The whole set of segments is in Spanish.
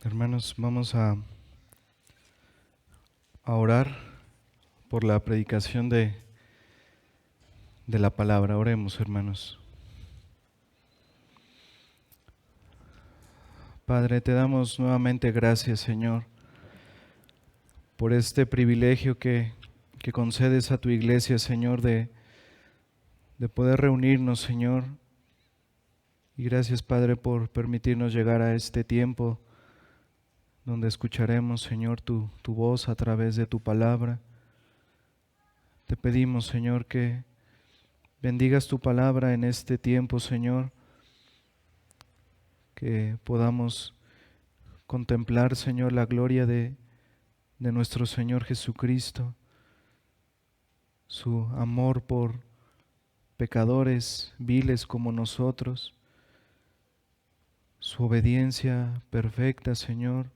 Hermanos, vamos a orar por la predicación de la palabra. Oremos, hermanos. Padre, te damos nuevamente gracias, Señor, por este privilegio que concedes a tu iglesia, Señor, de poder reunirnos, Señor. Y gracias, Padre, por permitirnos llegar a este tiempo donde escucharemos, Señor, tu voz a través de tu palabra. Te pedimos, Señor, que bendigas tu palabra en este tiempo, Señor, que podamos contemplar, Señor, la gloria de nuestro Señor Jesucristo, su amor por pecadores viles como nosotros, su obediencia perfecta, Señor,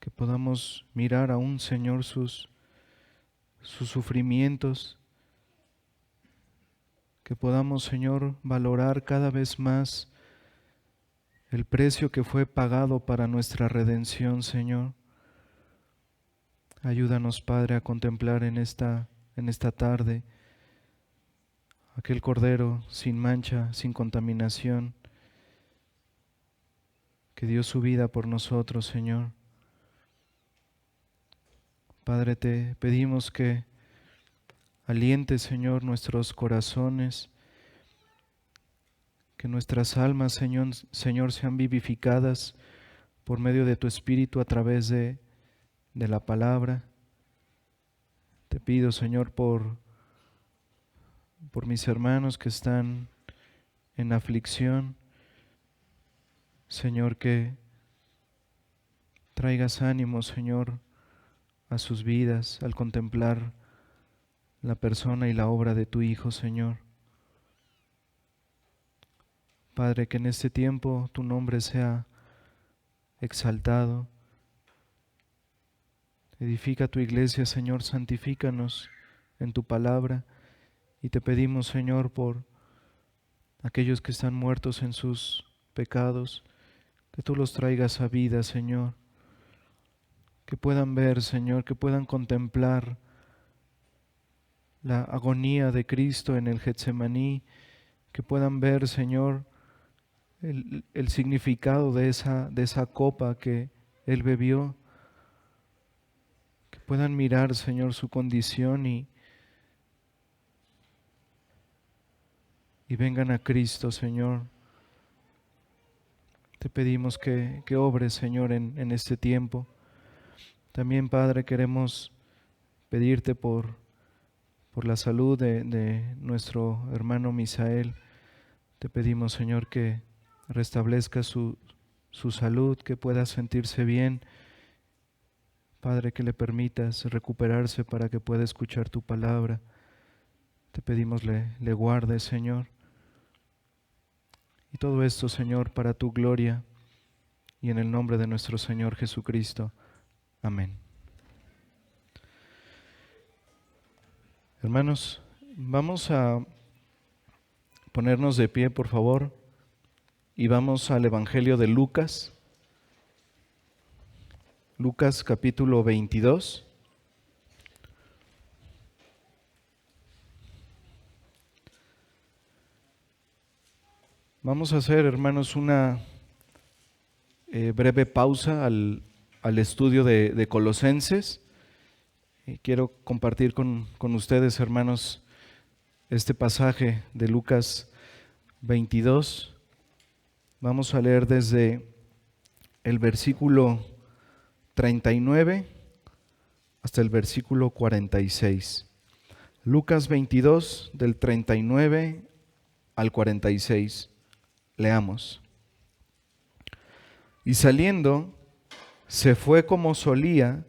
que podamos mirar aún, Señor, sus sufrimientos, que podamos, Señor, valorar cada vez más el precio que fue pagado para nuestra redención, Señor. Ayúdanos, Padre, a contemplar en esta tarde aquel Cordero sin mancha, sin contaminación, que dio su vida por nosotros, Señor. Padre, te pedimos que alientes, Señor, nuestros corazones, que nuestras almas, Señor, sean vivificadas por medio de tu Espíritu a través de la palabra. Te pido, Señor, por mis hermanos que están en aflicción, Señor, que traigas ánimo, Señor, a sus vidas al contemplar la persona y la obra de tu Hijo, Señor. Padre, que en este tiempo tu nombre sea exaltado. Edifica tu iglesia, Señor, santifícanos en tu palabra. Y te pedimos, Señor, por aquellos que están muertos en sus pecados, que tú los traigas a vida, Señor. Que puedan ver, Señor, que puedan contemplar la agonía de Cristo en el Getsemaní, que puedan ver, Señor, el significado de esa copa que Él bebió, que puedan mirar, Señor, su condición y vengan a Cristo, Señor. Te pedimos que obres, Señor, en este tiempo. También, Padre, queremos pedirte por la salud de nuestro hermano Misael. Te pedimos, Señor, que restablezca su salud, que pueda sentirse bien. Padre, que le permitas recuperarse para que pueda escuchar tu palabra. Te pedimos le guardes, Señor. Y todo esto, Señor, para tu gloria y en el nombre de nuestro Señor Jesucristo. Amén. Hermanos, vamos a ponernos de pie, por favor, y vamos al Evangelio de Lucas. Lucas capítulo 22. Vamos a hacer, hermanos, una breve pausa al estudio de Colosenses. Quiero compartir con ustedes, hermanos, este pasaje de Lucas 22. Vamos a leer desde el versículo 39 hasta el versículo 46. Lucas 22, del 39 al 46. Leamos. Y saliendo, se fue como solía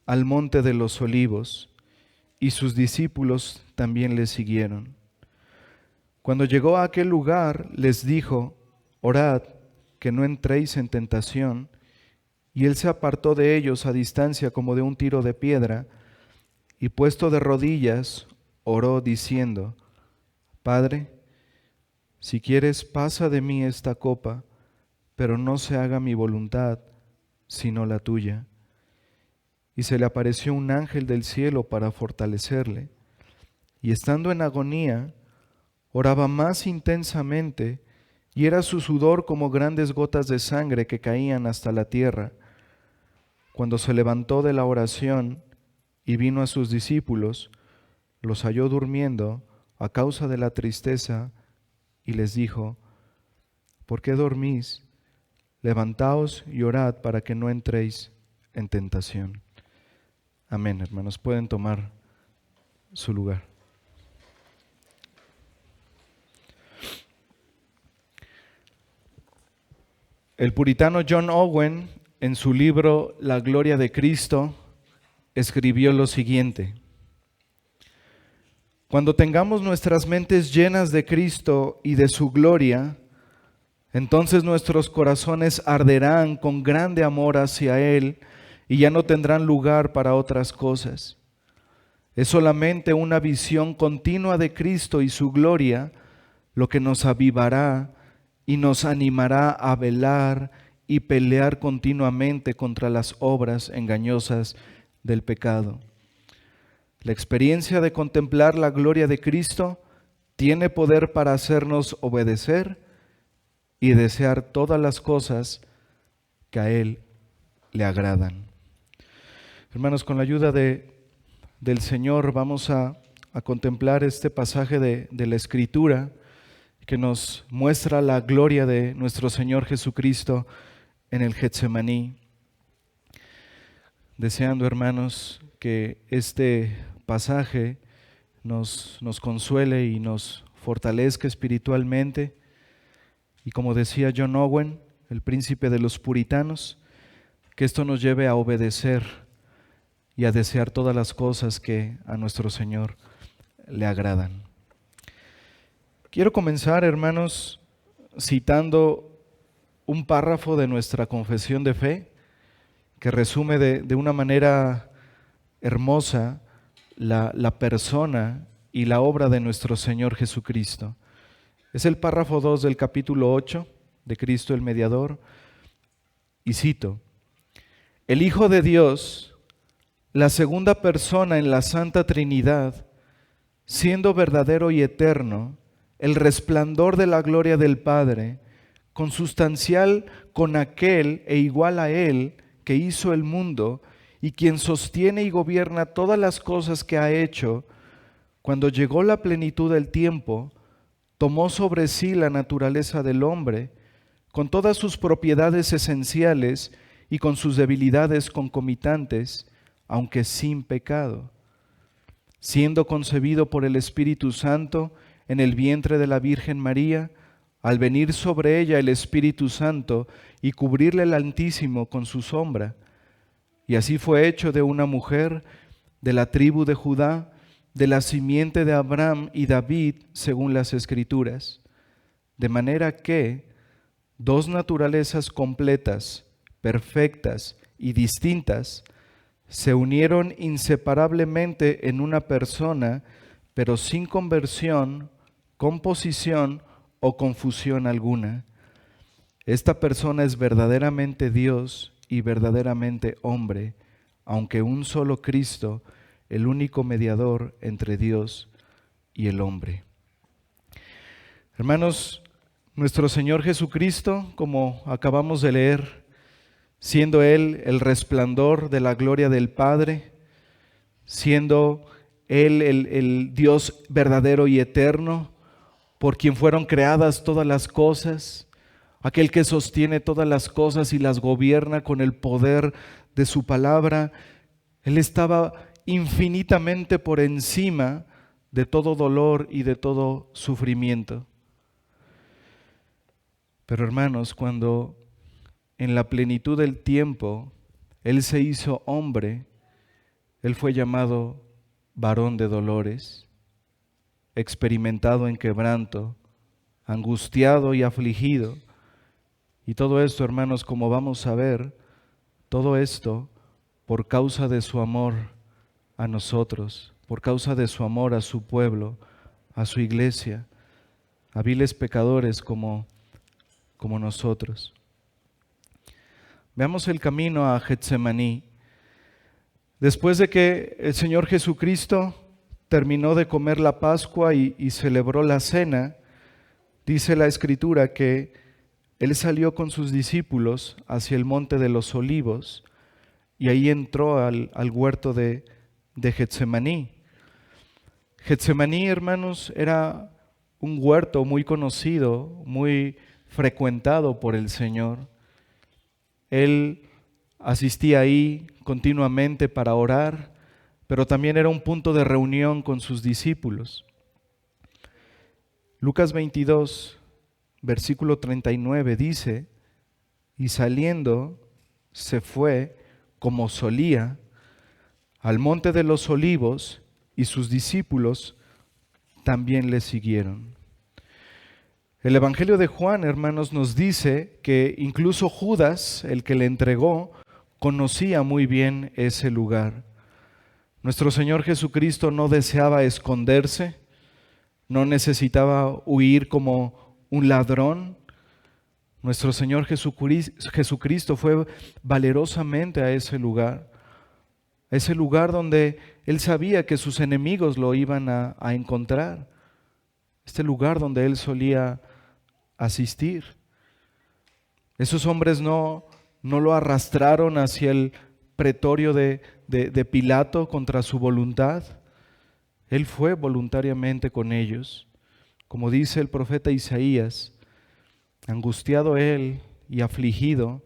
al monte de los olivos, y sus discípulos también le siguieron. Cuando llegó a aquel lugar, les dijo: orad, que no entréis en tentación. Y él se apartó de ellos a distancia como de un tiro de piedra, y puesto de rodillas, oró diciendo: Padre, si quieres, pasa de mí esta copa, pero no se haga mi voluntad, sino la tuya. Y se le apareció un ángel del cielo para fortalecerle. Y estando en agonía, oraba más intensamente, y era su sudor como grandes gotas de sangre que caían hasta la tierra. Cuando se levantó de la oración y vino a sus discípulos, los halló durmiendo a causa de la tristeza, y les dijo: ¿por qué dormís? Levantaos y orad para que no entréis en tentación. Amén, hermanos. Pueden tomar su lugar. El puritano John Owen, en su libro La Gloria de Cristo, escribió lo siguiente: cuando tengamos nuestras mentes llenas de Cristo y de su gloria, entonces nuestros corazones arderán con grande amor hacia Él y ya no tendrán lugar para otras cosas. Es solamente una visión continua de Cristo y su gloria lo que nos avivará y nos animará a velar y pelear continuamente contra las obras engañosas del pecado. La experiencia de contemplar la gloria de Cristo tiene poder para hacernos obedecer y desear todas las cosas que a Él le agradan. Hermanos, con la ayuda del Señor vamos a contemplar este pasaje de la Escritura que nos muestra la gloria de nuestro Señor Jesucristo en el Getsemaní. Deseando, hermanos, que este pasaje nos consuele y nos fortalezca espiritualmente. Y como decía John Owen, el príncipe de los puritanos, que esto nos lleve a obedecer y a desear todas las cosas que a nuestro Señor le agradan. Quiero comenzar, hermanos, citando un párrafo de nuestra confesión de fe que resume de una manera hermosa la persona y la obra de nuestro Señor Jesucristo. Es el párrafo 2 del capítulo 8 de Cristo el Mediador, y cito: el Hijo de Dios, la segunda persona en la Santa Trinidad, siendo verdadero y eterno, el resplandor de la gloria del Padre, consustancial con aquel e igual a Él que hizo el mundo y quien sostiene y gobierna todas las cosas que ha hecho, cuando llegó la plenitud del tiempo, tomó sobre sí la naturaleza del hombre, con todas sus propiedades esenciales y con sus debilidades concomitantes, aunque sin pecado. Siendo concebido por el Espíritu Santo en el vientre de la Virgen María, al venir sobre ella el Espíritu Santo y cubrirle el Altísimo con su sombra, y así fue hecho de una mujer de la tribu de Judá, de la simiente de Abraham y David, según las Escrituras, de manera que dos naturalezas completas, perfectas y distintas se unieron inseparablemente en una persona, pero sin conversión, composición o confusión alguna. Esta persona es verdaderamente Dios y verdaderamente hombre, aunque un solo Cristo, el único mediador entre Dios y el hombre. Hermanos, nuestro Señor Jesucristo, como acabamos de leer, siendo Él el resplandor de la gloria del Padre, siendo Él el Dios verdadero y eterno, por quien fueron creadas todas las cosas, aquel que sostiene todas las cosas y las gobierna con el poder de su palabra, Él estaba infinitamente por encima de todo dolor y de todo sufrimiento. Pero hermanos, cuando en la plenitud del tiempo Él se hizo hombre, Él fue llamado varón de dolores, experimentado en quebranto, angustiado y afligido. Y todo esto, hermanos, como vamos a ver, todo esto por causa de su amor a nosotros, por causa de su amor a su pueblo, a su iglesia, a viles pecadores como nosotros. Veamos el camino a Getsemaní. Después de que el Señor Jesucristo terminó de comer la Pascua y celebró la cena, dice la Escritura que Él salió con sus discípulos hacia el monte de los Olivos y ahí entró al huerto de Getsemaní. Getsemaní, hermanos, era un huerto muy conocido, muy frecuentado por el Señor. Él asistía ahí continuamente para orar, pero también era un punto de reunión con sus discípulos. Lucas 22, versículo 39 dice, y saliendo se fue como solía al monte de los Olivos y sus discípulos también le siguieron. El Evangelio de Juan, hermanos, nos dice que incluso Judas, el que le entregó, conocía muy bien ese lugar. Nuestro Señor Jesucristo no deseaba esconderse, no necesitaba huir como un ladrón. Nuestro Señor Jesucristo fue valerosamente a ese lugar donde Él sabía que sus enemigos lo iban a encontrar, este lugar donde Él solía asistir. Esos hombres no lo arrastraron hacia el pretorio de Pilato contra su voluntad. Él fue voluntariamente con ellos. Como dice el profeta Isaías, angustiado Él y afligido,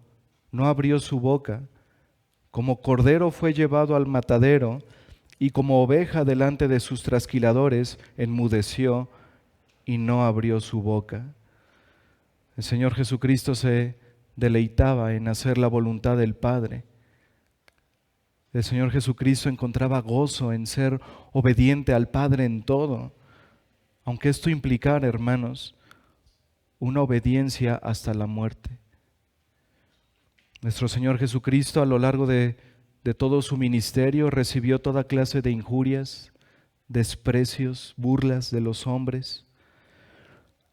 no abrió su boca. Como cordero fue llevado al matadero y como oveja delante de sus trasquiladores enmudeció y no abrió su boca. El Señor Jesucristo se deleitaba en hacer la voluntad del Padre. El Señor Jesucristo encontraba gozo en ser obediente al Padre en todo, aunque esto implicara, hermanos, una obediencia hasta la muerte. Nuestro Señor Jesucristo a lo largo de todo su ministerio recibió toda clase de injurias, desprecios, burlas de los hombres.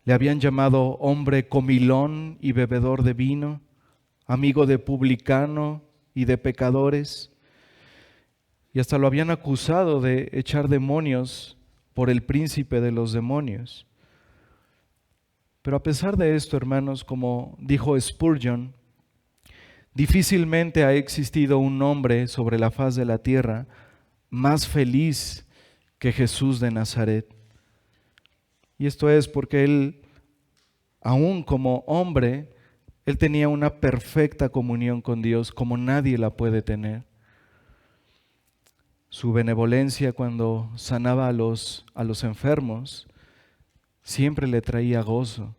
Le habían llamado hombre comilón y bebedor de vino, amigo de publicano y de pecadores, y hasta lo habían acusado de echar demonios por el príncipe de los demonios. Pero a pesar de esto, hermanos, como dijo Spurgeon, difícilmente ha existido un hombre sobre la faz de la tierra más feliz que Jesús de Nazaret. Y esto es porque Él, aún como hombre, Él tenía una perfecta comunión con Dios como nadie la puede tener. Su benevolencia cuando sanaba a los enfermos siempre le traía gozo.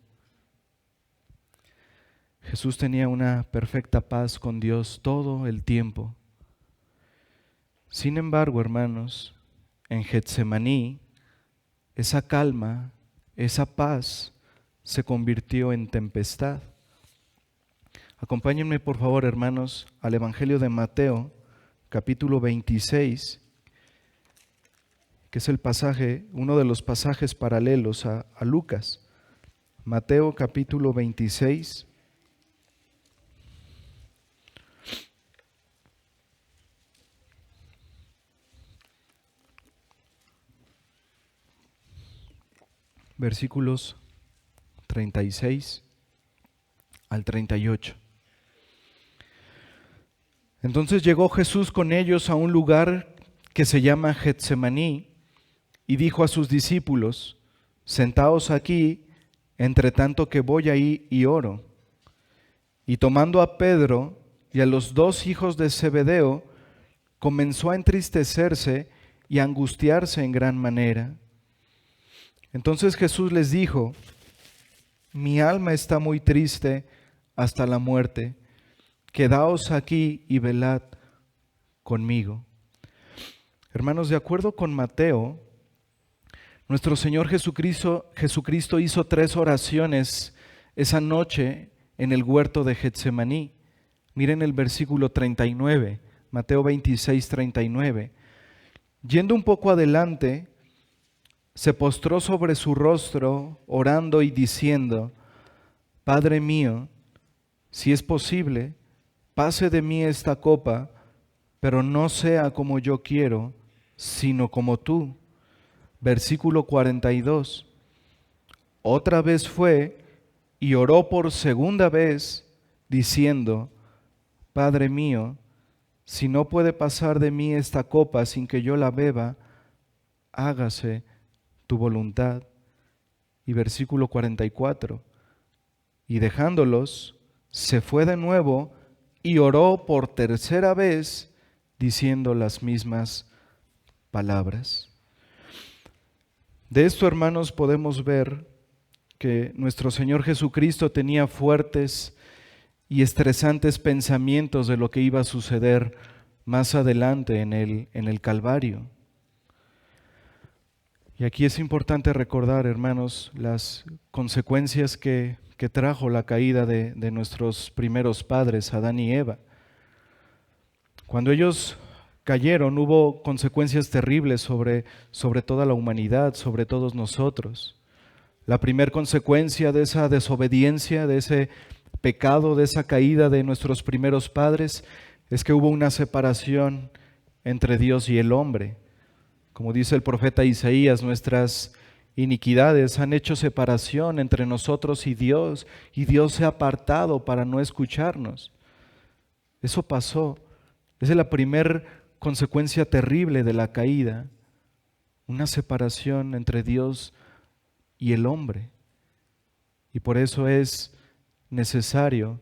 Jesús tenía una perfecta paz con Dios todo el tiempo. Sin embargo, hermanos, en Getsemaní, esa calma, esa paz se convirtió en tempestad. Acompáñenme, por favor, hermanos, al Evangelio de Mateo, capítulo 26, que es el pasaje, uno de los pasajes paralelos a Lucas. Mateo, capítulo 26. Versículos 36 al 38. Entonces llegó Jesús con ellos a un lugar que se llama Getsemaní y dijo a sus discípulos, sentaos aquí, entre tanto que voy ahí y oro. Y tomando a Pedro y a los dos hijos de Zebedeo, comenzó a entristecerse y a angustiarse en gran manera. Entonces Jesús les dijo, mi alma está muy triste hasta la muerte, quedaos aquí y velad conmigo. Hermanos, de acuerdo con Mateo, nuestro Señor Jesucristo hizo 3 oraciones esa noche en el huerto de Getsemaní. Miren el versículo 39, Mateo 26, 39. Yendo un poco adelante, se postró sobre su rostro, orando y diciendo, Padre mío, si es posible, pase de mí esta copa, pero no sea como yo quiero, sino como tú. Versículo 42. Otra vez fue y oró por segunda vez, diciendo, Padre mío, si no puede pasar de mí esta copa sin que yo la beba, hágase tu voluntad. Y versículo 44. Y dejándolos, se fue de nuevo y oró por tercera vez, diciendo las mismas palabras. De esto, hermanos, podemos ver que nuestro Señor Jesucristo tenía fuertes y estresantes pensamientos de lo que iba a suceder más adelante en el Calvario. Y aquí es importante recordar, hermanos, las consecuencias que trajo la caída de nuestros primeros padres, Adán y Eva. Cuando ellos cayeron, hubo consecuencias terribles sobre toda la humanidad, sobre todos nosotros. La primera consecuencia de esa desobediencia, de ese pecado, de esa caída de nuestros primeros padres, es que hubo una separación entre Dios y el hombre. Como dice el profeta Isaías, nuestras iniquidades han hecho separación entre nosotros y Dios se ha apartado para no escucharnos. Eso pasó. Esa es la primera consecuencia terrible de la caída, una separación entre Dios y el hombre. Y por eso es necesario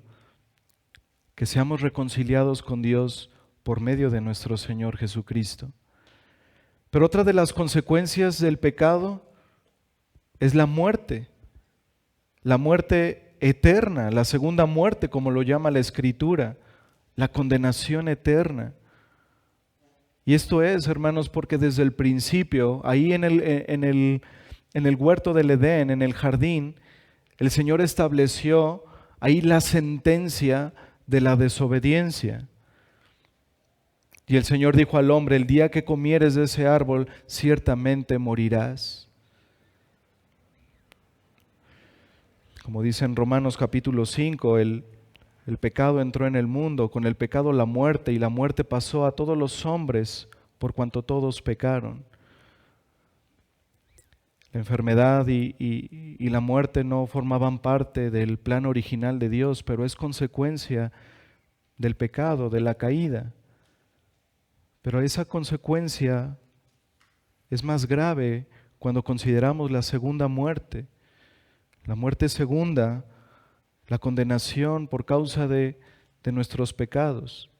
que seamos reconciliados con Dios por medio de nuestro Señor Jesucristo. Pero otra de las consecuencias del pecado es la muerte eterna, la segunda muerte, como lo llama la Escritura, la condenación eterna. Y esto es, hermanos, porque desde el principio, ahí en el huerto del Edén, en el jardín, el Señor estableció ahí la sentencia de la desobediencia. Y el Señor dijo al hombre, el día que comieres de ese árbol, ciertamente morirás. Como dice en Romanos capítulo 5, el pecado entró en el mundo, con el pecado la muerte, y la muerte pasó a todos los hombres, por cuanto todos pecaron. La enfermedad y la muerte no formaban parte del plan original de Dios, pero es consecuencia del pecado, de la caída. Pero esa consecuencia es más grave cuando consideramos la segunda muerte. La muerte segunda, la condenación por causa de nuestros pecados.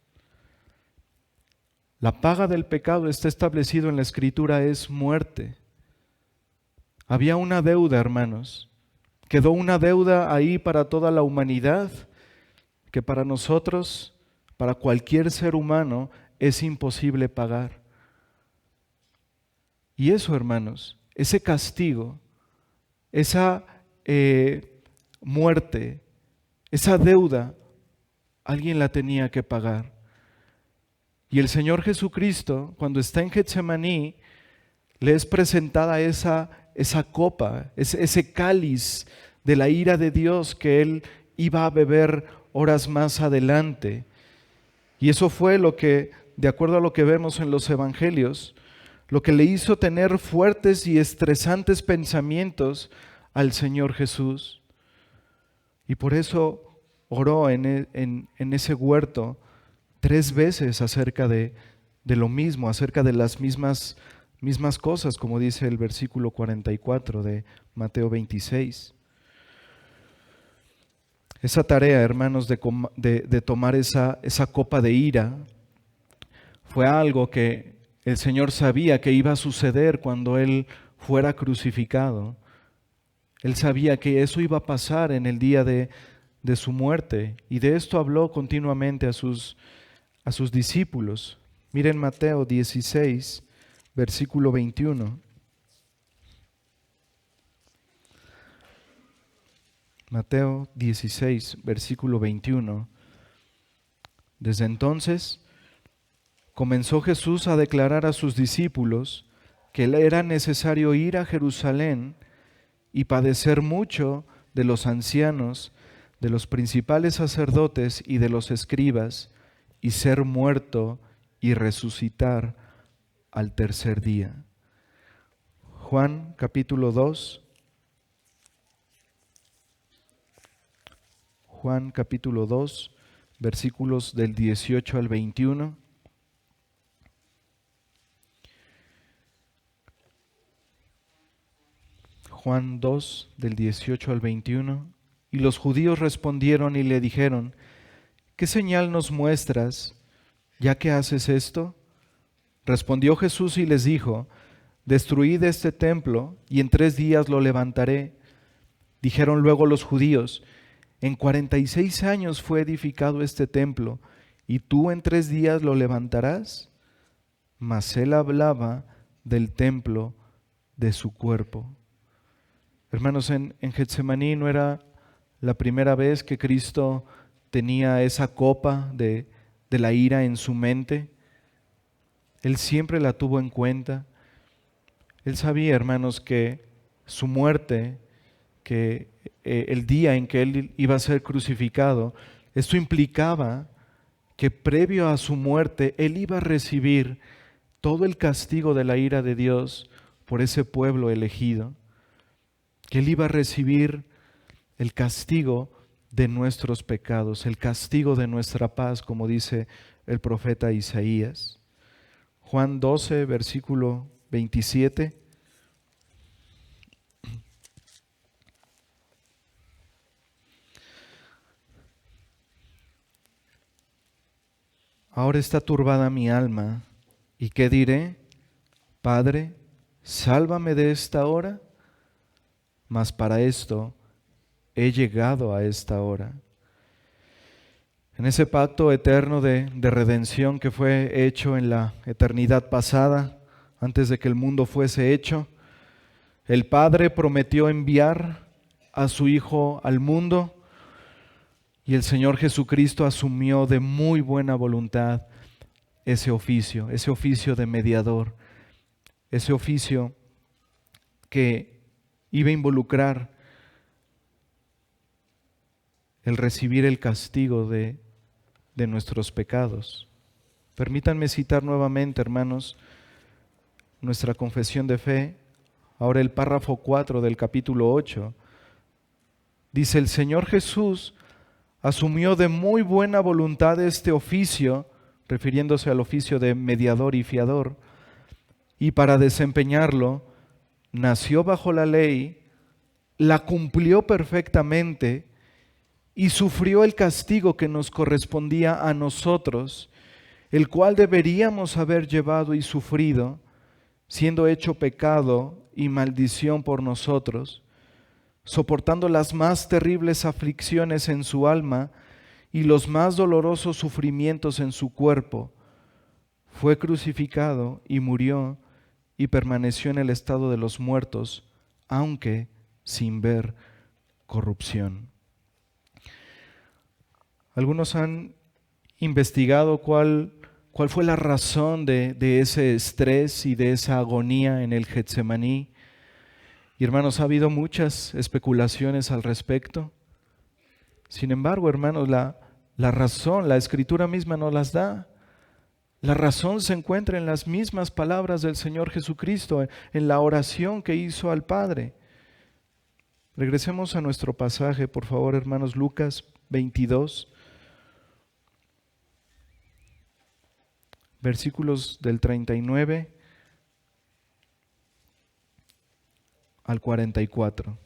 La paga del pecado está establecido en la Escritura, es muerte. Había una deuda, hermanos. Quedó una deuda ahí para toda la humanidad que para nosotros, para cualquier ser humano, es imposible pagar. Y eso, hermanos, ese castigo, esa muerte, esa deuda, alguien la tenía que pagar. Y el Señor Jesucristo, cuando está en Getsemaní, le es presentada esa copa, ese cáliz de la ira de Dios que Él iba a beber horas más adelante. Y eso fue lo que, de acuerdo a lo que vemos en los evangelios, lo que le hizo tener fuertes y estresantes pensamientos al Señor Jesús. Y por eso oró en ese huerto 3 veces acerca de lo mismo, acerca de las mismas cosas, como dice el versículo 44 de Mateo 26. Esa tarea, hermanos, de tomar esa copa de ira fue algo que el Señor sabía que iba a suceder cuando Él fuera crucificado. Él sabía que eso iba a pasar en el día de su muerte, y de esto habló continuamente a sus discípulos. Miren Mateo 16, versículo 21. Mateo 16, versículo 21. Desde entonces comenzó Jesús a declarar a sus discípulos que le era necesario ir a Jerusalén y padecer mucho de los ancianos, de los principales sacerdotes y de los escribas, y ser muerto y resucitar al tercer día. Juan capítulo 2. Juan capítulo 2, versículos del 18 al 21. Juan 2, del 18 al 21. Y los judíos respondieron y le dijeron: ¿qué señal nos muestras, ya que haces esto? Respondió Jesús y les dijo: destruid este templo, y en 3 días lo levantaré. Dijeron luego los judíos: en 46 años fue edificado este templo, ¿y tú en 3 días lo levantarás? Mas él hablaba del templo de su cuerpo. Hermanos, en Getsemaní no era la primera vez que Cristo tenía esa copa de la ira en su mente. Él siempre la tuvo en cuenta. Él sabía, hermanos, que su muerte, que el día en que Él iba a ser crucificado, esto implicaba que previo a su muerte Él iba a recibir todo el castigo de la ira de Dios por ese pueblo elegido, que Él iba a recibir el castigo de nuestros pecados, el castigo de nuestra paz, como dice el profeta Isaías. Juan 12, versículo 27. Ahora está turbada mi alma, ¿y qué diré? Padre, sálvame de esta hora. Mas para esto he llegado a esta hora. En ese pacto eterno de redención que fue hecho en la eternidad pasada, antes de que el mundo fuese hecho, el Padre prometió enviar a su Hijo al mundo, y el Señor Jesucristo asumió de muy buena voluntad ese oficio de mediador, ese oficio que iba a involucrar el recibir el castigo de nuestros pecados. Permítanme citar nuevamente, hermanos, nuestra confesión de fe, ahora el párrafo 4 del capítulo 8. Dice: el Señor Jesús asumió de muy buena voluntad este oficio, refiriéndose al oficio de mediador y fiador, y para desempeñarlo nació bajo la ley, la cumplió perfectamente y sufrió el castigo que nos correspondía a nosotros, el cual deberíamos haber llevado y sufrido, siendo hecho pecado y maldición por nosotros, soportando las más terribles aflicciones en su alma y los más dolorosos sufrimientos en su cuerpo. Fue crucificado y murió y permaneció en el estado de los muertos, aunque sin ver corrupción. Algunos han investigado cuál fue la razón de ese estrés y de esa agonía en el Getsemaní. Y hermanos, ha habido muchas especulaciones al respecto. Sin embargo, hermanos, la razón, la Escritura misma nos las da. La razón se encuentra en las mismas palabras del Señor Jesucristo, en la oración que hizo al Padre. Regresemos a nuestro pasaje, por favor, hermanos. Lucas 22, versículos del 39 al 44.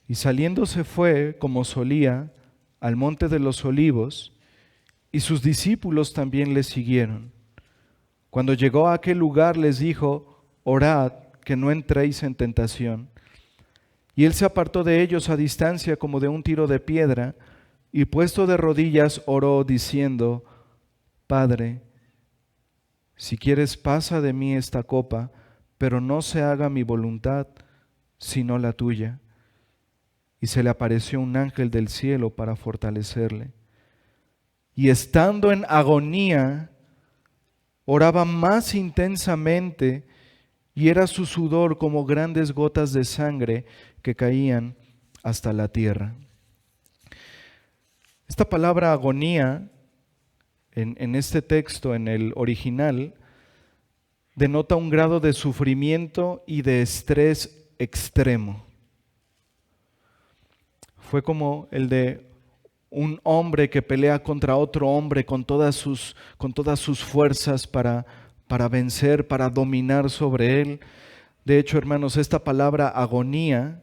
Y saliendo se fue, como solía, al monte de los olivos, y sus discípulos también le siguieron. Cuando llegó a aquel lugar les dijo: orad, que no entréis en tentación. Y él se apartó de ellos a distancia como de un tiro de piedra, y puesto de rodillas oró diciendo: Padre, si quieres, pasa de mí esta copa, pero no se haga mi voluntad, sino la tuya. Y se le apareció un ángel del cielo para fortalecerle. Y estando en agonía, oraba más intensamente, y era su sudor como grandes gotas de sangre que caían hasta la tierra. Esta palabra agonía en este texto, en el original, denota un grado de sufrimiento y de estrés extremo. Fue como el de un hombre que pelea contra otro hombre con todas sus fuerzas para vencer, para dominar sobre él. De hecho, hermanos, esta palabra agonía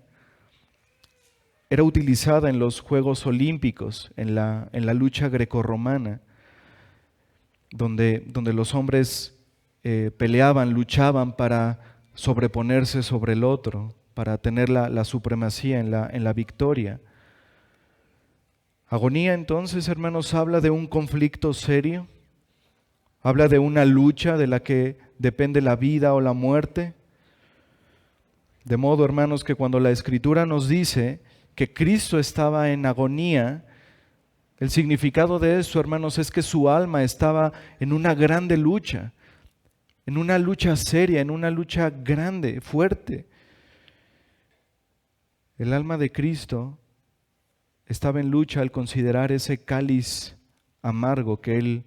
era utilizada en los Juegos Olímpicos, en la lucha grecorromana, donde los hombres peleaban, luchaban para sobreponerse sobre el otro, para tener la supremacía en la victoria. Agonía, entonces, hermanos, habla de un conflicto serio, habla de una lucha de la que depende la vida o la muerte. De modo, hermanos, que cuando la Escritura nos dice que Cristo estaba en agonía, el significado de eso, hermanos, es que su alma estaba en una grande lucha, en una lucha seria, en una lucha grande, fuerte. El alma de Cristo estaba en lucha al considerar ese cáliz amargo que Él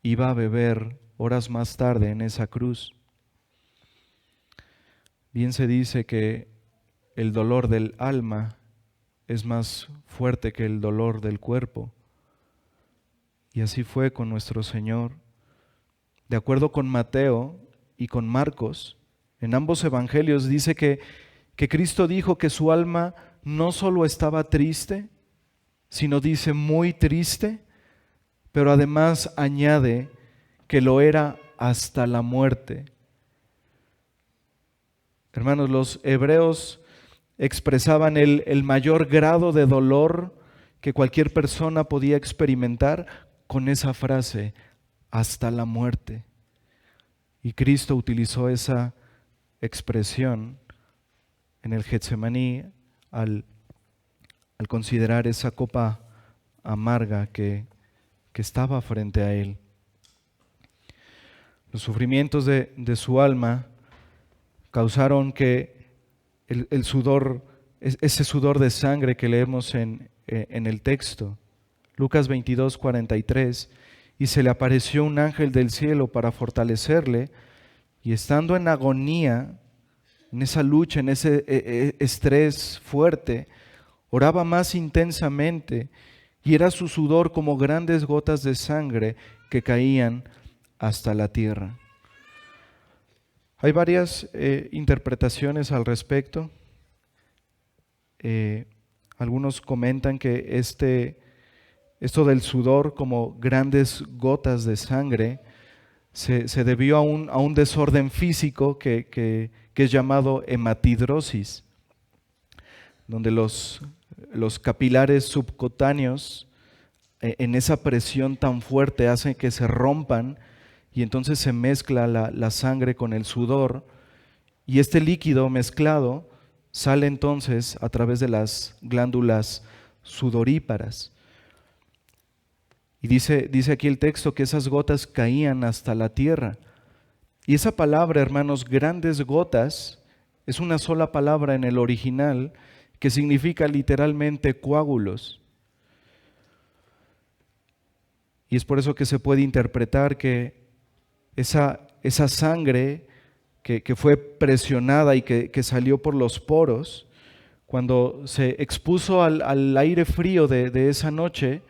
iba a beber horas más tarde en esa cruz. Bien se dice que el dolor del alma es más fuerte que el dolor del cuerpo. Y así fue con nuestro Señor. De acuerdo con Mateo y con Marcos, en ambos evangelios dice que Cristo dijo que su alma no solo estaba triste, sino dice muy triste, pero además añade que lo era hasta la muerte. Hermanos, los hebreos expresaban el mayor grado de dolor que cualquier persona podía experimentar con esa frase, hasta la muerte. Y Cristo utilizó esa expresión en el Getsemaní al considerar esa copa amarga que estaba frente a Él. Los sufrimientos de su alma causaron que el sudor, ese sudor de sangre que leemos en el texto, Lucas 22, 43, y se le apareció un ángel del cielo para fortalecerle, y estando en agonía, en esa lucha, en ese estrés fuerte, oraba más intensamente, y era su sudor como grandes gotas de sangre que caían hasta la tierra. Hay varias interpretaciones al respecto. Algunos comentan que esto del sudor como grandes gotas de sangre se debió a un desorden físico que es llamado hematidrosis, donde los capilares subcutáneos en esa presión tan fuerte hacen que se rompan y entonces se mezcla la sangre con el sudor y este líquido mezclado sale entonces a través de las glándulas sudoríparas. Y dice aquí el texto que esas gotas caían hasta la tierra. Y esa palabra, hermanos, grandes gotas, es una sola palabra en el original que significa literalmente coágulos. Y es por eso que se puede interpretar que esa sangre que fue presionada y que salió por los poros, cuando se expuso al aire frío de esa noche,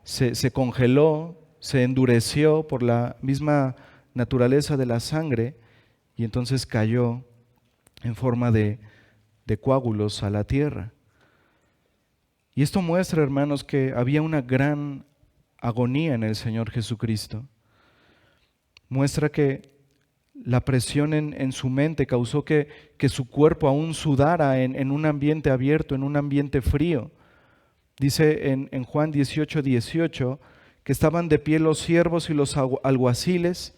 se congeló, se endureció por la misma naturaleza de la sangre y entonces cayó en forma de coágulos a la tierra. Y esto muestra, hermanos, que había una gran agonía en el Señor Jesucristo. Muestra que la presión en su mente causó que su cuerpo aún sudara en un ambiente abierto, en un ambiente frío. Dice en Juan 18, 18, que estaban de pie los siervos y los alguaciles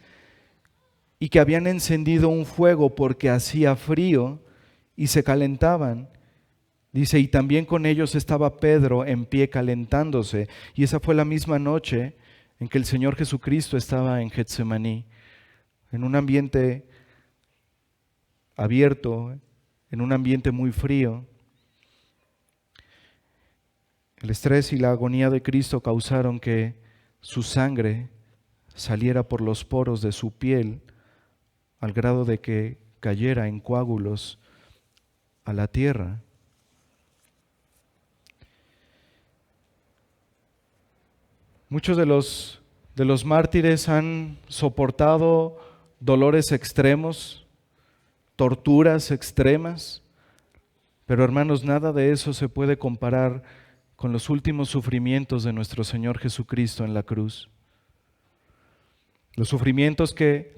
y que habían encendido un fuego porque hacía frío y se calentaban. Dice, y también con ellos estaba Pedro en pie calentándose. Y esa fue la misma noche en que el Señor Jesucristo estaba en Getsemaní, en un ambiente abierto, en un ambiente muy frío. El estrés y la agonía de Cristo causaron que su sangre saliera por los poros de su piel al grado de que cayera en coágulos a la tierra. Muchos de los mártires han soportado dolores extremos, torturas extremas, pero hermanos, nada de eso se puede comparar con los últimos sufrimientos de nuestro Señor Jesucristo en la cruz. Los sufrimientos que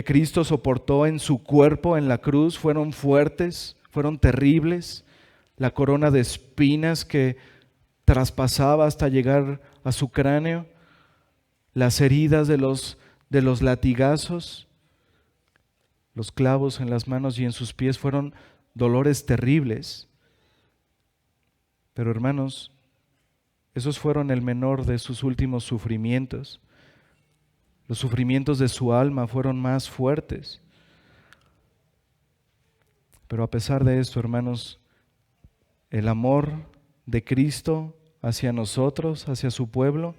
Cristo soportó en su cuerpo en la cruz fueron fuertes, fueron terribles. La corona de espinas que traspasaba hasta llegar a su cráneo, las heridas de los latigazos, los clavos en las manos y en sus pies fueron dolores terribles. Pero hermanos, esos fueron el menor de sus últimos sufrimientos. Los sufrimientos de su alma fueron más fuertes. Pero a pesar de esto, hermanos, el amor de Cristo hacia nosotros, hacia su pueblo,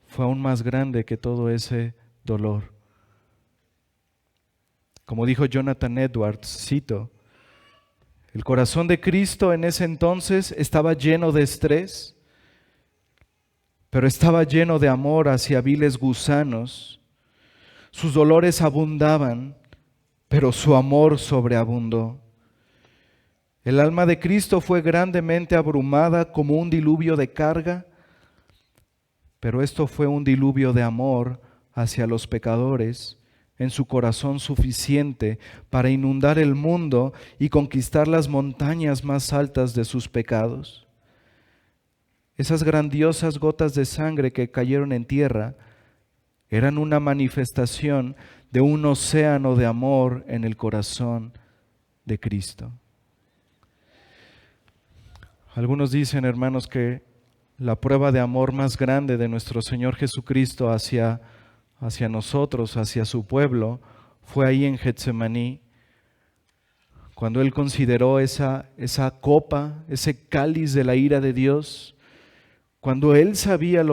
fue aún más grande que todo ese dolor. Como dijo Jonathan Edwards, cito, el corazón de Cristo en ese entonces estaba lleno de estrés, pero estaba lleno de amor hacia viles gusanos. Sus dolores abundaban, pero su amor sobreabundó. El alma de Cristo fue grandemente abrumada como un diluvio de carga, pero esto fue un diluvio de amor hacia los pecadores en su corazón suficiente para inundar el mundo y conquistar las montañas más altas de sus pecados. Esas grandiosas gotas de sangre que cayeron en tierra eran una manifestación de un océano de amor en el corazón de Cristo. Algunos dicen, hermanos, que la prueba de amor más grande de nuestro Señor Jesucristo hacia nosotros, hacia su pueblo, fue ahí en Getsemaní, cuando Él consideró esa copa, ese cáliz de la ira de Dios, cuando Él sabía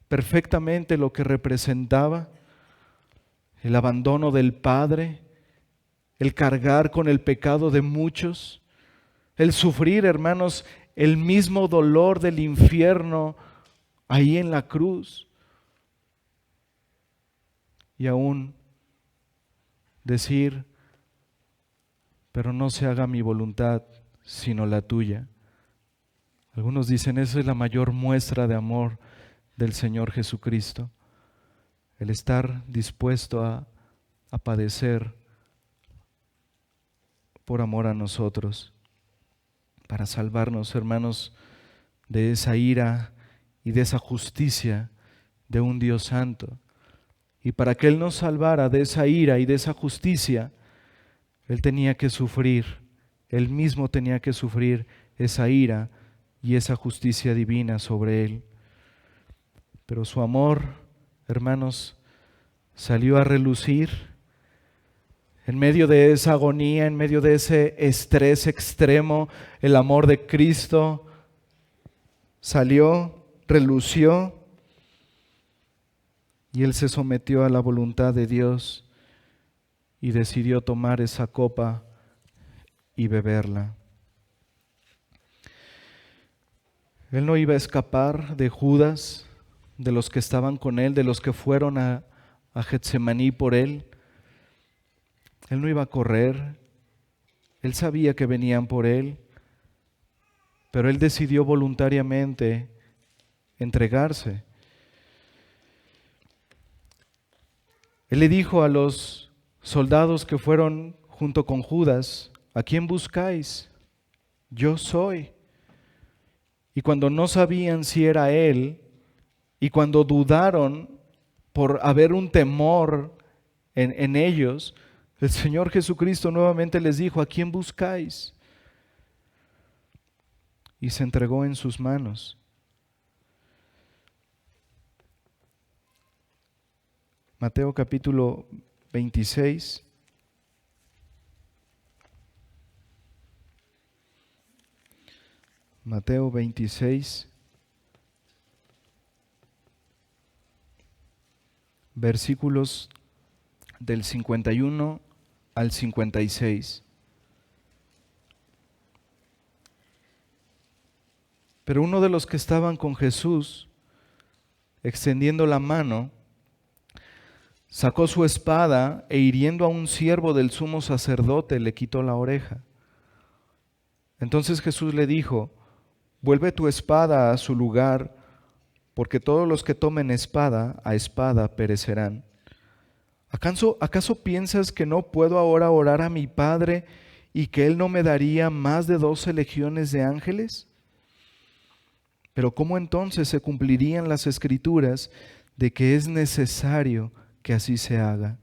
perfectamente lo que representaba, el abandono del Padre, el cargar con el pecado de muchos, el sufrir, hermanos, el mismo dolor del infierno ahí en la cruz. Y aún decir, pero no se haga mi voluntad, sino la tuya. Algunos dicen, esa es la mayor muestra de amor del Señor Jesucristo, el estar dispuesto a padecer por amor a nosotros, para salvarnos, hermanos, de esa ira y de esa justicia de un Dios santo. Y para que Él nos salvara de esa ira y de esa justicia, Él tenía que sufrir, Él mismo tenía que sufrir esa ira y esa justicia divina sobre Él. Pero su amor, hermanos, salió a relucir en medio de esa agonía, en medio de ese estrés extremo. El amor de Cristo salió, relució, y Él se sometió a la voluntad de Dios y decidió tomar esa copa y beberla. Él no iba a escapar de Judas, de los que estaban con Él, de los que fueron a Getsemaní por Él. Él no iba a correr. Él sabía que venían por Él, pero Él decidió voluntariamente entregarse. Él le dijo a los soldados que fueron junto con Judas, ¿a quién buscáis? Yo soy. Y cuando no sabían si era Él, y cuando dudaron por haber un temor en ellos, el Señor Jesucristo nuevamente les dijo, ¿a quién buscáis? Y se entregó en sus manos. Mateo capítulo 26. Mateo 26, versículos del 51 al 56. Pero uno de los que estaban con Jesús, extendiendo la mano, sacó su espada e hiriendo a un siervo del sumo sacerdote le quitó la oreja. Entonces Jesús le dijo: vuelve tu espada a su lugar, porque todos los que tomen espada a espada perecerán. ¿Acaso piensas que no puedo ahora orar a mi Padre y que Él no me daría más de 12 legiones de ángeles? Pero ¿cómo entonces se cumplirían las Escrituras de que es necesario que así se haga?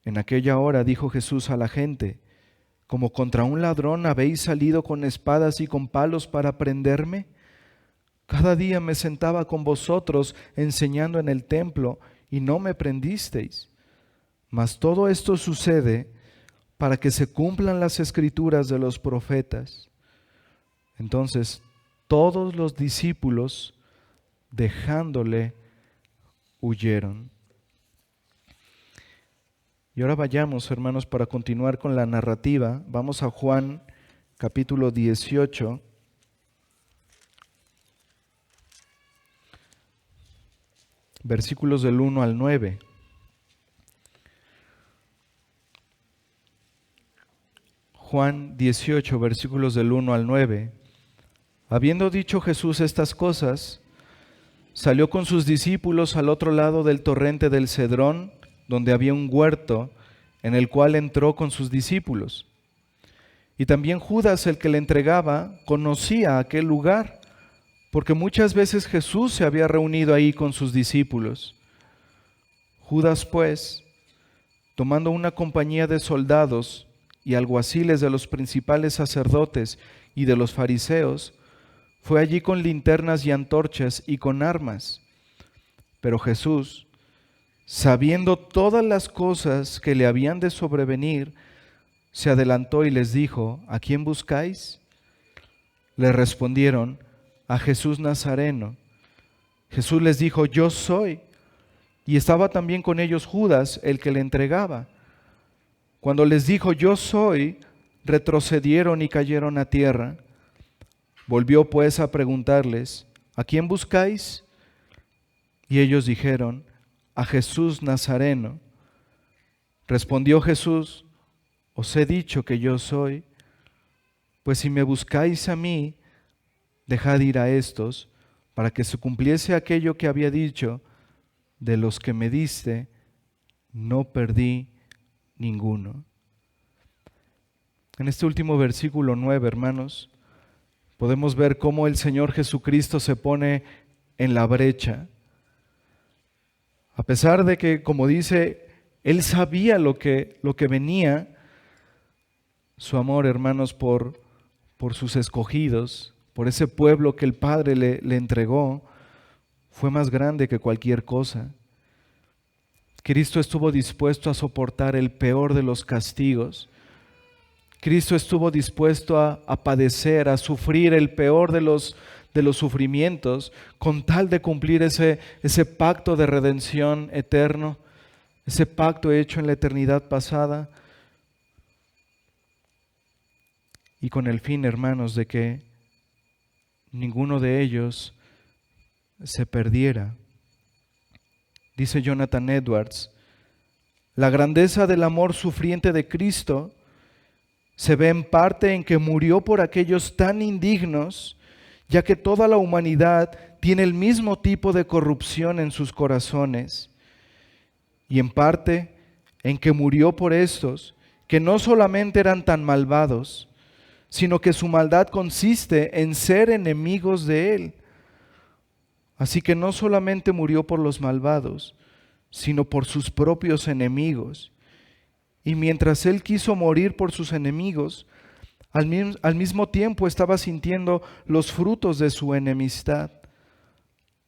En aquella hora dijo Jesús a la gente: ¿como contra un ladrón habéis salido con espadas y con palos para prenderme? Cada día me sentaba con vosotros enseñando en el templo y no me prendisteis. Mas todo esto sucede para que se cumplan las Escrituras de los profetas. Entonces todos los discípulos, dejándole, huyeron. Y ahora vayamos, hermanos, para continuar con la narrativa. Vamos a Juan capítulo 18. Versículos del 1 al 9. Juan 18, versículos del 1 al 9. Habiendo dicho Jesús estas cosas, salió con sus discípulos al otro lado del torrente del Cedrón, donde había un huerto, en el cual entró con sus discípulos. Y también Judas, el que le entregaba, conocía aquel lugar, porque muchas veces Jesús se había reunido ahí con sus discípulos. Judas, pues, tomando una compañía de soldados y alguaciles de los principales sacerdotes y de los fariseos, fue allí con linternas y antorchas y con armas. Pero Jesús, sabiendo todas las cosas que le habían de sobrevenir, se adelantó y les dijo: ¿a quién buscáis? Le respondieron: a Jesús Nazareno. Jesús les dijo: yo soy. Y estaba también con ellos Judas, el que le entregaba. Cuando les dijo: yo soy, retrocedieron y cayeron a tierra. Volvió pues a preguntarles: ¿a quién buscáis? Y ellos dijeron: a Jesús Nazareno. Respondió Jesús: os he dicho que yo soy. Pues si me buscáis a mí, dejad ir a estos, para que se cumpliese aquello que había dicho: de los que me diste, no perdí ninguno. En este último versículo 9, hermanos, podemos ver cómo el Señor Jesucristo se pone en la brecha. A pesar de que, como dice, Él sabía lo que venía, su amor, hermanos, por sus escogidos, por ese pueblo que el Padre le entregó, fue más grande que cualquier cosa. Cristo estuvo dispuesto a soportar el peor de los castigos. Cristo estuvo dispuesto a padecer, a sufrir el peor de los sufrimientos, con tal de cumplir ese pacto de redención eterno, ese pacto hecho en la eternidad pasada, y con el fin, hermanos, de que ninguno de ellos se perdiera. Dice Jonathan Edwards: la grandeza del amor sufriente de Cristo se ve en parte en que murió por aquellos tan indignos, ya que toda la humanidad tiene el mismo tipo de corrupción en sus corazones, y en parte en que murió por estos que no solamente eran tan malvados, sino que su maldad consiste en ser enemigos de Él. Así que no solamente murió por los malvados, sino por sus propios enemigos. Y mientras Él quiso morir por sus enemigos, al mismo tiempo estaba sintiendo los frutos de su enemistad,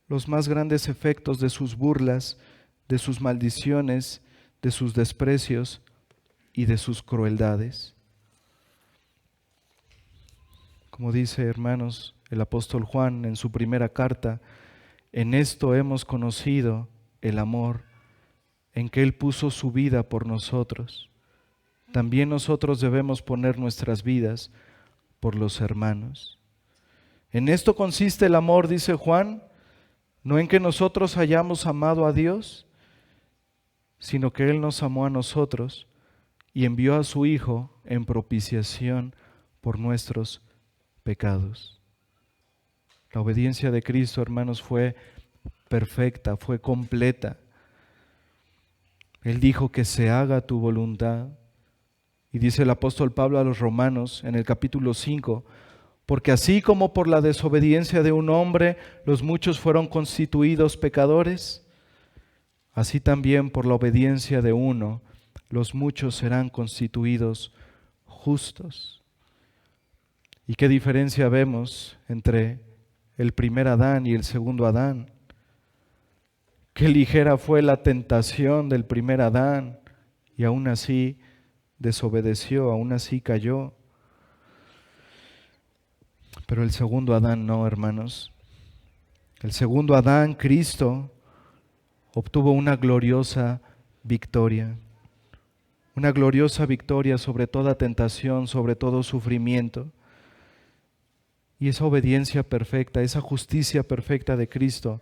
los más grandes efectos de sus burlas, de sus maldiciones, de sus desprecios y de sus crueldades. Como dice, hermanos, el apóstol Juan en su primera carta, en esto hemos conocido el amor, en que Él puso su vida por nosotros. También nosotros debemos poner nuestras vidas por los hermanos. En esto consiste el amor, dice Juan, no en que nosotros hayamos amado a Dios, sino que Él nos amó a nosotros y envió a su Hijo en propiciación por nuestros pecados. La obediencia de Cristo, hermanos, fue perfecta, fue completa. Él dijo que se haga tu voluntad. Y dice el apóstol Pablo a los Romanos en el capítulo 5, porque así como por la desobediencia de un hombre los muchos fueron constituidos pecadores, así también por la obediencia de uno los muchos serán constituidos justos. ¿Y qué diferencia vemos entre el primer Adán y el segundo Adán? Qué ligera fue la tentación del primer Adán y aún así desobedeció, aún así cayó. Pero el segundo Adán no, hermanos. El segundo Adán, Cristo, obtuvo una gloriosa victoria. Una gloriosa victoria sobre toda tentación, sobre todo sufrimiento. Y esa obediencia perfecta, esa justicia perfecta de Cristo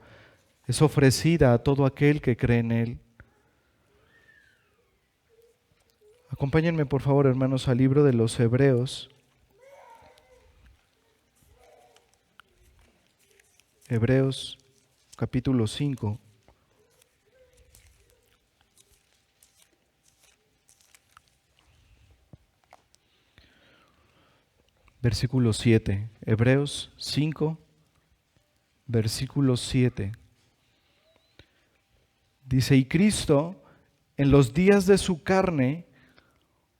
es ofrecida a todo aquel que cree en Él. Acompáñenme, por favor, hermanos, al libro de los Hebreos. Hebreos, capítulo 5. Versículo 7. Hebreos 5, versículo 7. Dice, y Cristo, en los días de su carne,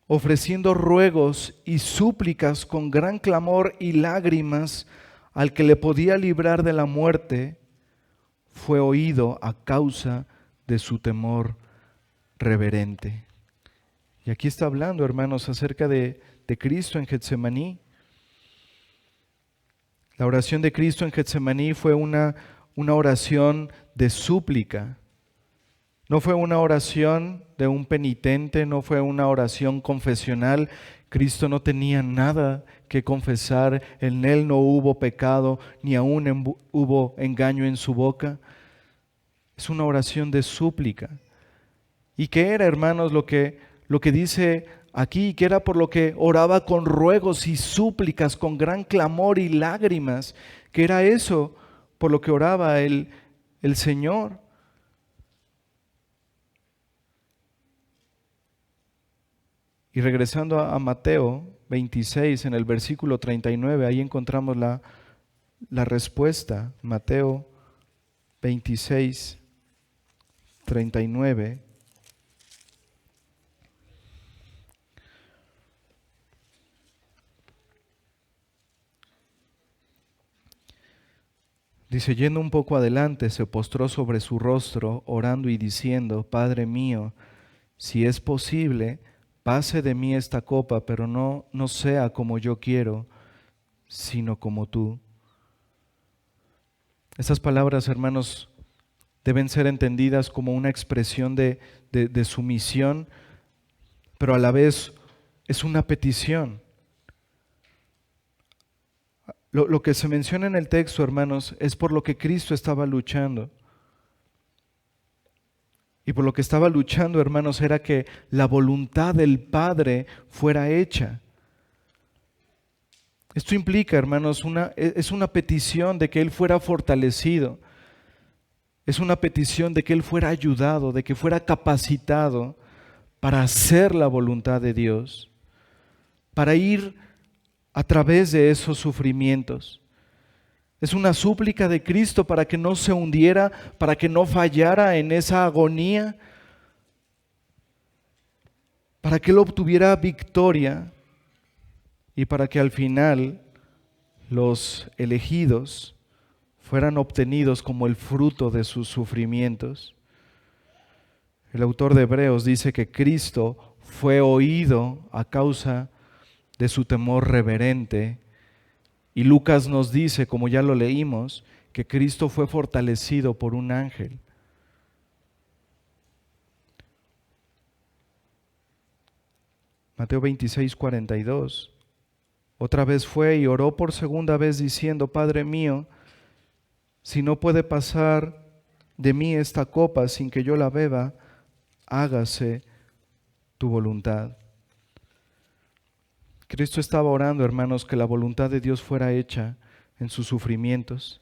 ofreciendo ruegos y súplicas con gran clamor y lágrimas al que le podía librar de la muerte, fue oído a causa de su temor reverente. Y aquí está hablando, hermanos, acerca de Cristo en Getsemaní. La oración de Cristo en Getsemaní fue una oración de súplica. No fue una oración de un penitente, no fue una oración confesional. Cristo no tenía nada que confesar, en Él no hubo pecado, ni aún hubo engaño en su boca. Es una oración de súplica. ¿Y qué era, hermanos, lo que dice aquí? Que era por lo que oraba con ruegos y súplicas, con gran clamor y lágrimas, que era eso por lo que oraba el Señor. Y regresando a Mateo 26, en el versículo 39, ahí encontramos la respuesta. Mateo 26, 39. Dice, yendo un poco adelante, se postró sobre su rostro, orando y diciendo, Padre mío, si es posible, pase de mí esta copa, pero no sea como yo quiero, sino como tú. Estas palabras, hermanos, deben ser entendidas como una expresión de sumisión, pero a la vez es una petición. Lo que se menciona en el texto, hermanos, es por lo que Cristo estaba luchando. Y por lo que estaba luchando, hermanos, era que la voluntad del Padre fuera hecha. Esto implica, hermanos, es una petición de que Él fuera fortalecido. Es una petición de que Él fuera ayudado, de que fuera capacitado para hacer la voluntad de Dios, para ir a través de esos sufrimientos. Es una súplica de Cristo para que no se hundiera, para que no fallara en esa agonía, para que Él obtuviera victoria y para que al final los elegidos fueran obtenidos como el fruto de sus sufrimientos. El autor de Hebreos dice que Cristo fue oído a causa de su temor reverente Y Lucas nos dice, como ya lo leímos, que Cristo fue fortalecido por un ángel. Mateo 26:42. Otra vez fue y oró por segunda vez diciendo: Padre mío, si no puede pasar de mí esta copa sin que yo la beba, hágase tu voluntad. Cristo estaba orando, hermanos, que la voluntad de Dios fuera hecha en sus sufrimientos,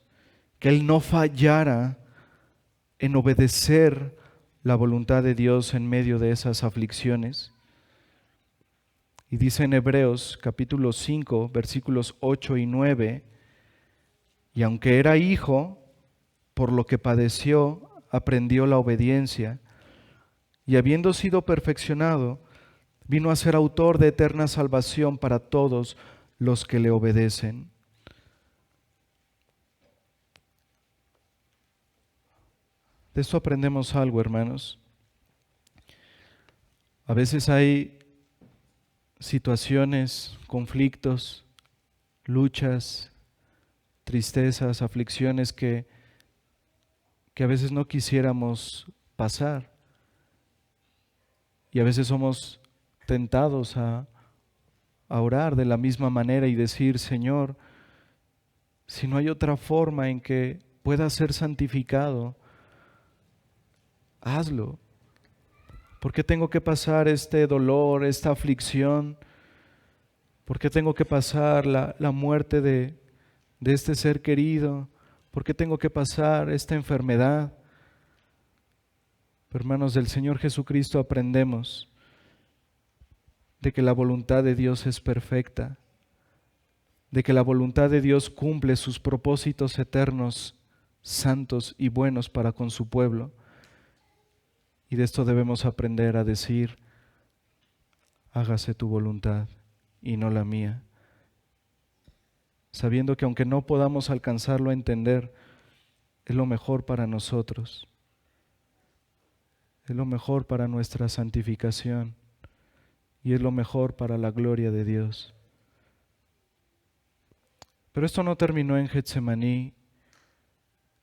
que Él no fallara en obedecer la voluntad de Dios en medio de esas aflicciones. Y dice en Hebreos capítulo 5, versículos 8 y 9, y aunque era hijo, por lo que padeció, aprendió la obediencia, y habiendo sido perfeccionado, vino a ser autor de eterna salvación para todos los que le obedecen. De esto aprendemos algo, hermanos. A veces hay situaciones, conflictos, luchas, tristezas, aflicciones que a veces no quisiéramos pasar. Y a veces somos tentados a orar de la misma manera y decir: Señor, si no hay otra forma en que pueda ser santificado, hazlo. ¿Por qué tengo que pasar este dolor, esta aflicción? ¿Por qué tengo que pasar la muerte de este ser querido? ¿Por qué tengo que pasar esta enfermedad? Pero, hermanos, del Señor Jesucristo aprendemos de que la voluntad de Dios es perfecta, de que la voluntad de Dios cumple sus propósitos eternos, santos y buenos para con su pueblo. Y de esto debemos aprender a decir: hágase tu voluntad y no la mía. Sabiendo que aunque no podamos alcanzarlo a entender, es lo mejor para nosotros. Es lo mejor para nuestra santificación y es lo mejor para la gloria de Dios. Pero esto no terminó en Getsemaní.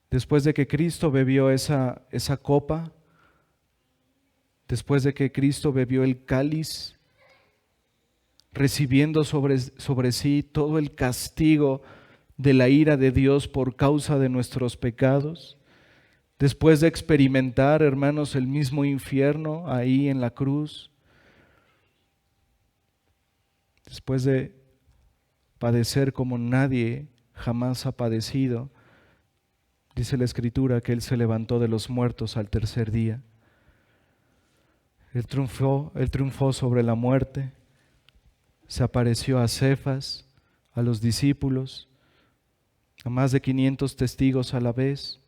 Después de que Cristo bebió esa copa, después de que Cristo bebió el cáliz, recibiendo sobre sí todo el castigo de la ira de Dios por causa de nuestros pecados, después de experimentar, hermanos, el mismo infierno ahí en la cruz, después de padecer como nadie jamás ha padecido, dice la Escritura que Él se levantó de los muertos al tercer día. Él triunfó sobre la muerte, se apareció a Cefas, a los discípulos, a más de 500 testigos a la vez.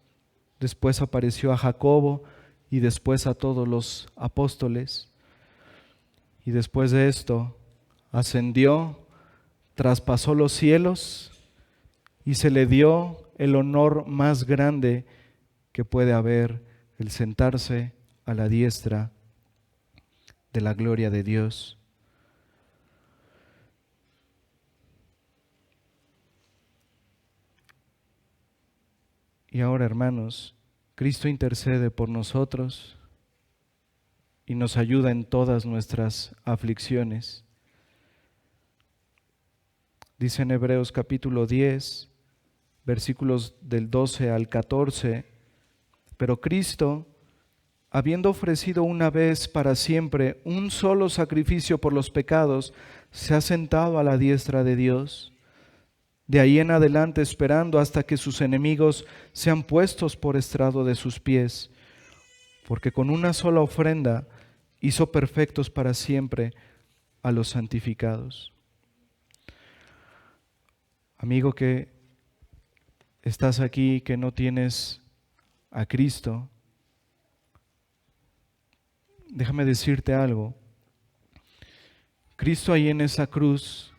Después apareció a Jacobo y después a todos los apóstoles. Y después de esto ascendió, traspasó los cielos y se le dio el honor más grande que puede haber, el sentarse a la diestra de la gloria de Dios. Y ahora, hermanos, Cristo intercede por nosotros y nos ayuda en todas nuestras aflicciones. Dice en Hebreos capítulo 10, versículos del 12 al 14, pero Cristo, habiendo ofrecido una vez para siempre un solo sacrificio por los pecados, se ha sentado a la diestra de Dios. De ahí en adelante esperando hasta que sus enemigos sean puestos por estrado de sus pies, porque con una sola ofrenda hizo perfectos para siempre a los santificados. Amigo que estás aquí, que no tienes a Cristo, déjame decirte algo. Cristo ahí en esa cruz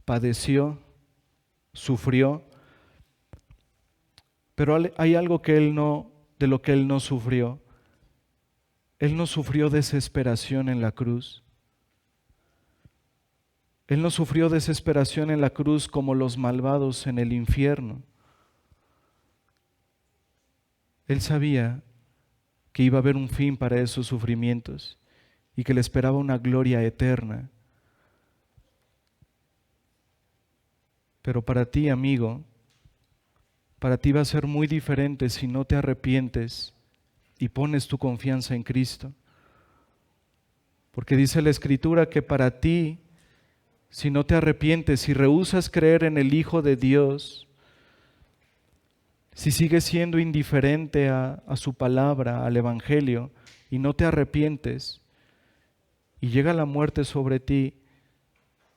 padeció, sufrió, pero hay algo que de lo que Él no sufrió. Él no sufrió desesperación en la cruz. Él no sufrió desesperación en la cruz como los malvados en el infierno. Él sabía que iba a haber un fin para esos sufrimientos y que le esperaba una gloria eterna. Pero para ti, amigo, para ti va a ser muy diferente si no te arrepientes y pones tu confianza en Cristo. Porque dice la Escritura que para ti, si no te arrepientes y rehusas creer en el Hijo de Dios, si sigues siendo indiferente a su palabra, al Evangelio, y no te arrepientes, y llega la muerte sobre ti,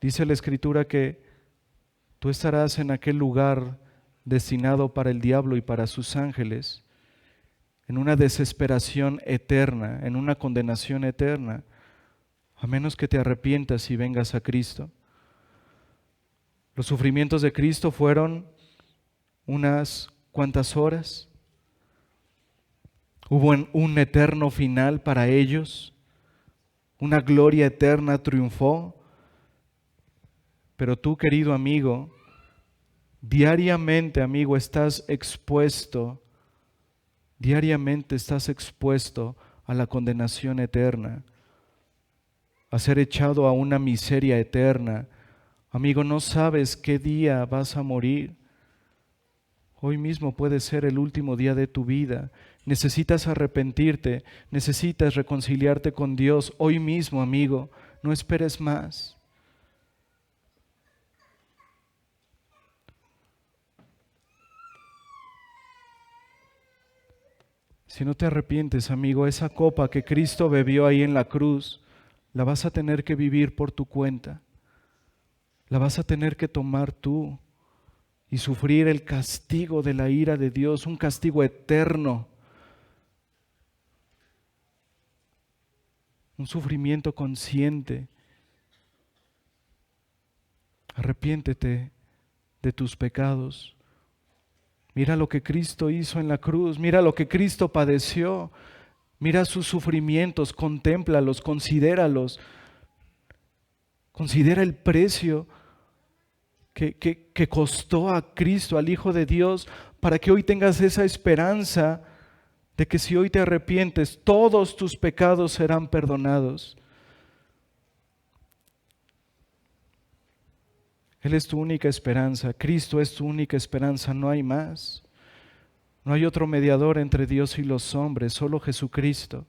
dice la Escritura que tú estarás en aquel lugar destinado para el diablo y para sus ángeles, en una desesperación eterna, en una condenación eterna, a menos que te arrepientas y vengas a Cristo. Los sufrimientos de Cristo fueron unas cuantas horas. Hubo un eterno final para ellos. Una gloria eterna triunfó. Pero tú, querido amigo, diariamente, amigo, estás expuesto a la condenación eterna, a ser echado a una miseria eterna. Amigo, no sabes qué día vas a morir. Hoy mismo puede ser el último día de tu vida. Necesitas arrepentirte, necesitas reconciliarte con Dios hoy mismo, amigo. No esperes más. Si no te arrepientes, amigo, esa copa que Cristo bebió ahí en la cruz, la vas a tener que vivir por tu cuenta. La vas a tener que tomar tú y sufrir el castigo de la ira de Dios, un castigo eterno, un sufrimiento consciente. Arrepiéntete de tus pecados. Mira lo que Cristo hizo en la cruz, mira lo que Cristo padeció, mira sus sufrimientos, contémplalos, considéralos. Considera el precio que costó a Cristo, al Hijo de Dios, para que hoy tengas esa esperanza de que si hoy te arrepientes, todos tus pecados serán perdonados. Él es tu única esperanza, Cristo es tu única esperanza, no hay más. No hay otro mediador entre Dios y los hombres, solo Jesucristo.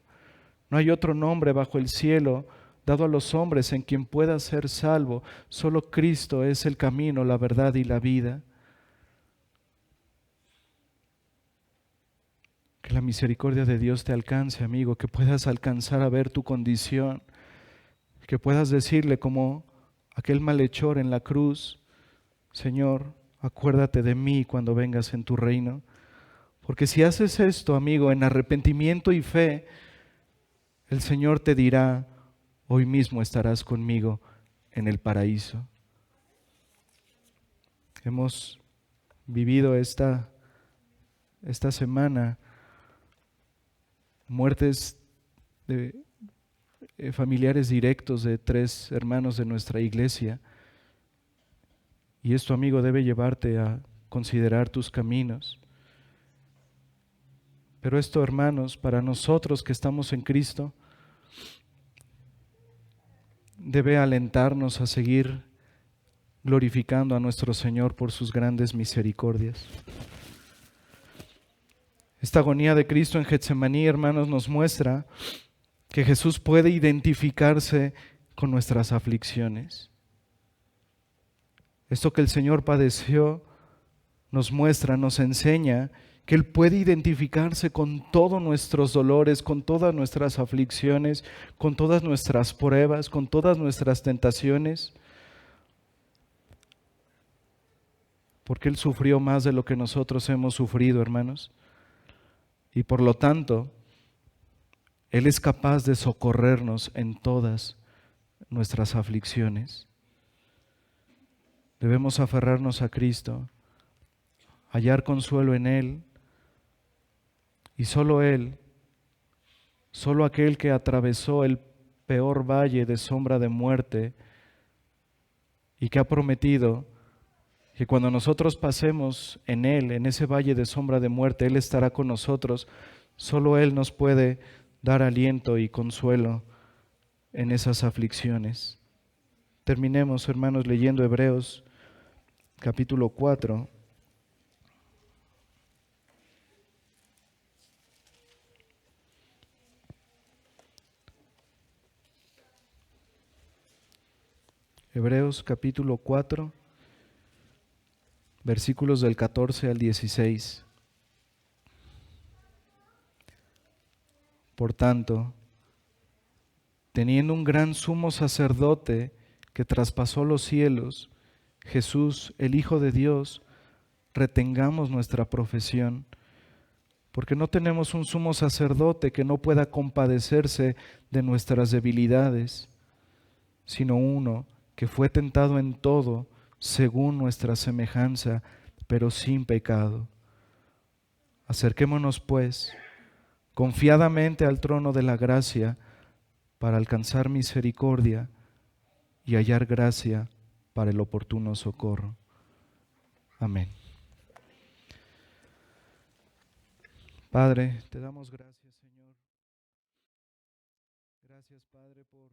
No hay otro nombre bajo el cielo dado a los hombres en quien pueda ser salvo. Solo Cristo es el camino, la verdad y la vida. Que la misericordia de Dios te alcance, amigo, que puedas alcanzar a ver tu condición, que puedas decirle como aquel malhechor en la cruz: Señor, acuérdate de mí cuando vengas en tu reino. Porque si haces esto, amigo, en arrepentimiento y fe, el Señor te dirá: hoy mismo estarás conmigo en el paraíso. Hemos vivido esta semana muertes de familiares directos de 3 hermanos de nuestra iglesia. Y esto, amigo, debe llevarte a considerar tus caminos. Pero esto, hermanos, para nosotros que estamos en Cristo, debe alentarnos a seguir glorificando a nuestro Señor por sus grandes misericordias. Esta agonía de Cristo en Getsemaní, hermanos, nos muestra que Jesús puede identificarse con nuestras aflicciones. Esto que el Señor padeció nos muestra, nos enseña que Él puede identificarse con todos nuestros dolores, con todas nuestras aflicciones, con todas nuestras pruebas, con todas nuestras tentaciones, porque Él sufrió más de lo que nosotros hemos sufrido, hermanos. Y por lo tanto, Él es capaz de socorrernos en todas nuestras aflicciones. Debemos aferrarnos a Cristo, hallar consuelo en Él, y solo Él, solo aquel que atravesó el peor valle de sombra de muerte, y que ha prometido que cuando nosotros pasemos en Él, en ese valle de sombra de muerte, Él estará con nosotros. Solo Él nos puede dar aliento y consuelo en esas aflicciones. Terminemos, hermanos, leyendo Hebreos capítulo 4. Hebreos capítulo 4, versículos del 14 al 16. Por tanto, teniendo un gran sumo sacerdote que traspasó los cielos, Jesús, el Hijo de Dios, retengamos nuestra profesión, porque no tenemos un sumo sacerdote que no pueda compadecerse de nuestras debilidades, sino uno que fue tentado en todo según nuestra semejanza, pero sin pecado. Acerquémonos, pues, confiadamente al trono de la gracia para alcanzar misericordia y hallar gracia para el oportuno socorro. Amén. Padre, te damos gracias, Señor. Gracias, Padre, por